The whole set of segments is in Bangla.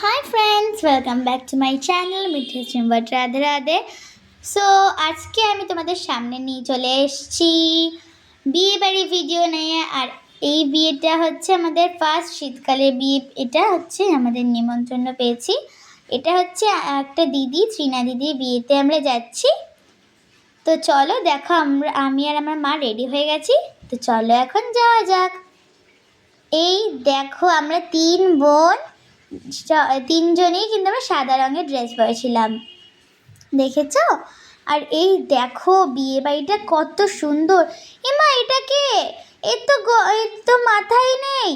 Hi friends, welcome back to my channel মিঠে সিম্বট রাধে রাধে। সো আজকে আমি তোমাদের সামনে নিয়ে চলে এসেছি বিয়ে বাড়ি ভিডিও নিয়ে। আর এই বিয়েটা হচ্ছে আমাদের ফার্স্ট শীতকালের বিয়ে। এটা হচ্ছে আমাদের নিমন্ত্রণ পেয়েছি। এটা হচ্ছে একটা দিদি, ত্রিনা দিদির বিয়েতে আমরা যাচ্ছি। তো চলো দেখো, আমি আর আমার মা রেডি হয়ে গেছি। তো চলো এখন যাওয়া যাক। এই দেখো আমরা তিনজনেই কিন্তু আমরা সাদা রঙের ড্রেস পরেছিলাম, দেখেছো? আর এই দেখো বিয়ে বাড়িটা কত সুন্দর। এমা এটা কে? এর তো মাথায় নেই।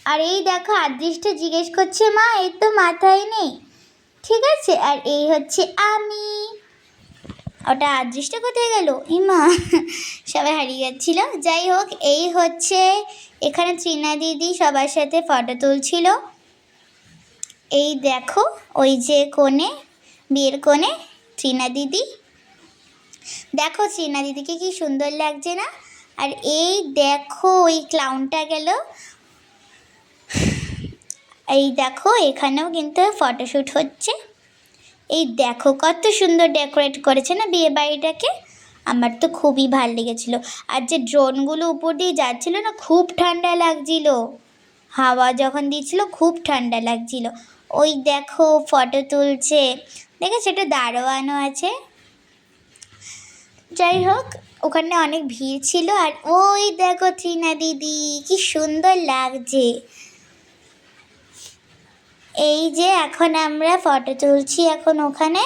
আর এই দেখো আদৃশটা জিজ্ঞেস করছে, মা এর তো মাথায় নেই। ঠিক আছে, আর এই হচ্ছে আমি। ওটা আদৃশটা কোথায় গেল? ইমা সবাই হারিয়ে যাচ্ছিল। যাই হোক, এই হচ্ছে এখানে ত্রিনা দিদি সবার সাথে ফটো তুলছিল। এই দেখো ওই যে কোণে, বিয়ের কোণে ত্রিনা দিদি। দেখো ত্রিনা দিদিকে কি সুন্দর লাগছে না? আর এই দেখো ওই ক্লাউনটা গেল। এই দেখো এখানেও কিন্তু ফটোশ্যুট হচ্ছে। এই দেখো কত সুন্দর ডেকোরেট করেছে না বিয়ে বাড়িটাকে। আমার তো খুবই ভালো লেগেছিলো। আর যে ড্রোনগুলো উপর দিয়ে যাচ্ছিলো না, খুব ঠান্ডা লাগছিল। হাওয়া যখন দিচ্ছিল খুব ঠান্ডা লাগছিল। ওই দেখো ফটো তুলছে, দেখেছো? এটা দারোয়ানও আছে। যাই হোক, ওখানে অনেক ভিড় ছিল। আর ওই দেখো ত্রিনা দিদি, কি সুন্দর লাগছে। এই যে এখন আমরা ফটো তুলছি এখন ওখানে।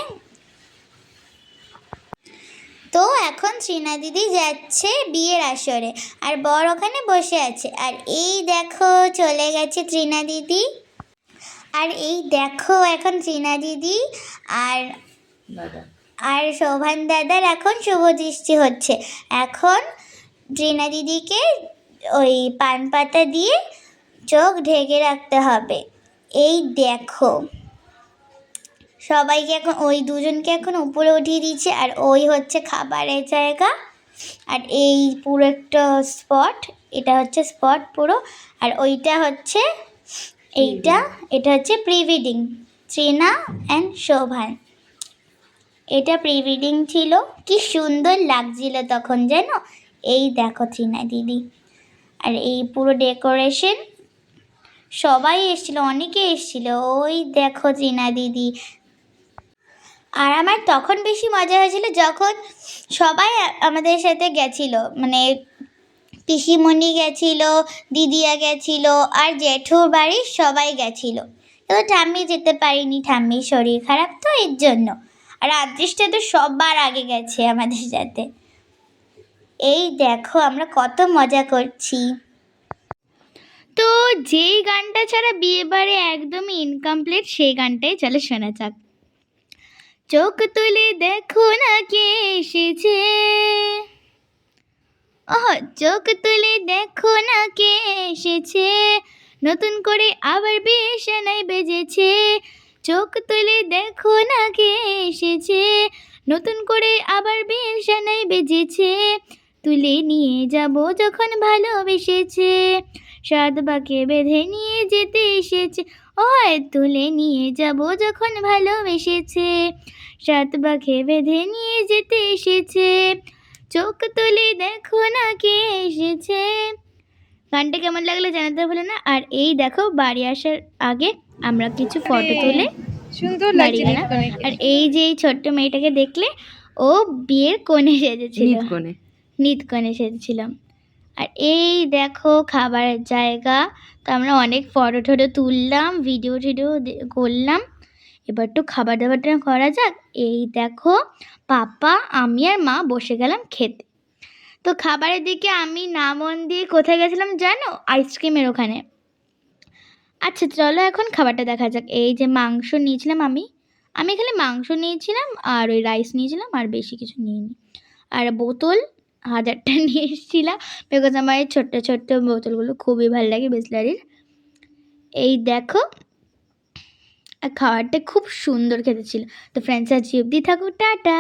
তো এখন ত্রিনা দিদি যাচ্ছে বিয়ের আসরে, আর বর ওখানে বসে আছে। আর এই দেখো চলে গেছে ত্রিনা দিদি। আর এই দেখো এখন ত্রিনা দিদি আর শোভান দাদার এখন শুভ দৃষ্টি হচ্ছে। এখন ত্রিনা দিদিকে ওই পান পাতা দিয়ে চোখ ঢেকে রাখতে হবে। এই দেখো সবাইকে এখন ওই দুজনকে এখন উপরে উঠিয়ে দিচ্ছে। আর ওই হচ্ছে খাবারের জায়গা। আর এই পুরো একটা স্পট, এটা হচ্ছে স্পট পুরো। আর ওইটা হচ্ছে এটা হচ্ছে pre wedding, Trina and Shovan. এটা প্রি ওয়েডিং ছিল। কি সুন্দর লাগছিল তখন যেন। এই দেখো ত্রিনা দিদি, আর এই পুরো ডেকোরেশন। সবাই এসেছিলো, অনেকে এসেছিলো। ওই দেখো ত্রিনা দিদি। আর আমার তখন বেশি মজা হয়েছিল যখন সবাই আমাদের সাথে গেছিলো, মানে পিসিমণি গেছিলো, দিদিয়া গেছিলো, আর জেঠুর বাড়ির সবাই গেছিলো। তো ঠাম্মি যেতে পারিনি, ঠাম্মির শরীর খারাপ, তো এর জন্য। আর আদৃশটা তো সবার আগে গেছে আমাদের সাথে। এই দেখো আমরা কত মজা করছি। তো যেই গানটা ছাড়া বিয়ে বাড়ি একদমই ইনকমপ্লিট, সেই গানটাই চলে শোনা যাক। চোখ তুলে দেখো না কে এসেছে, চোখ তুলে দেখো না কে এসেছে, নতুন করে আবার বিয়ে সানাই বেজেছে। চোখ তুলে দেখো না কে এসেছে, নতুন করে আবার বিয়ে সানাই বেজেছে। তুলে নিয়ে যাব যখন ভালোবেসেছে, সাত বাঁকে বেঁধে নিয়ে যেতে এসেছে। তুলে নিয়ে যাব যখন ভালোবেসেছে, সাত বাঁকে বেঁধে নিয়ে যেতে এসেছে। চোখ তুলে দেখো না কে এসেছে। গানটা কেমন লাগলো জানাতে ভুলো না। আর এই দেখো বাড়ি আসার আগে আমরা কিছু ফটো তুলে সুন্দর বাড়ি গেলাম। আর এই যে এই ছোট্ট মেয়েটাকে দেখলে, ও বিয়ের কোণে সেজেছিল, নিত কোণে সেজেছিলাম। আর এই দেখো খাবারের জায়গা। তো আমরা অনেক ফটো টটো তুললাম, ভিডিও টিডিও করলাম। এবার একটু খাবার দাবারটা করা যাক। এই দেখো পাপা, আমি আর মা বসে গেলাম খেতে। তো খাবারের দিকে আমি না মন দিয়ে কোথায় গেছিলাম জানো? আইসক্রিমের ওখানে। আচ্ছা চলো এখন খাবারটা দেখা যাক। এই যে মাংস নিয়েছিলাম আমি এখানে মাংস নিয়েছিলাম, আর ওই রাইস নিয়েছিলাম, আর বেশি কিছু নিইনি। আর বোতল 1000টা নিয়ে এসেছিলাম, বিকজ আমার এই ছোট্ট ছোট্ট বোতলগুলো খুবই ভালো লাগে বিসলারির। এই দেখো, আর খাবারটা খুব সুন্দর খেতে ছিল। তো ফ্রেন্ডস আজ অবধি থাকুক, টাটা।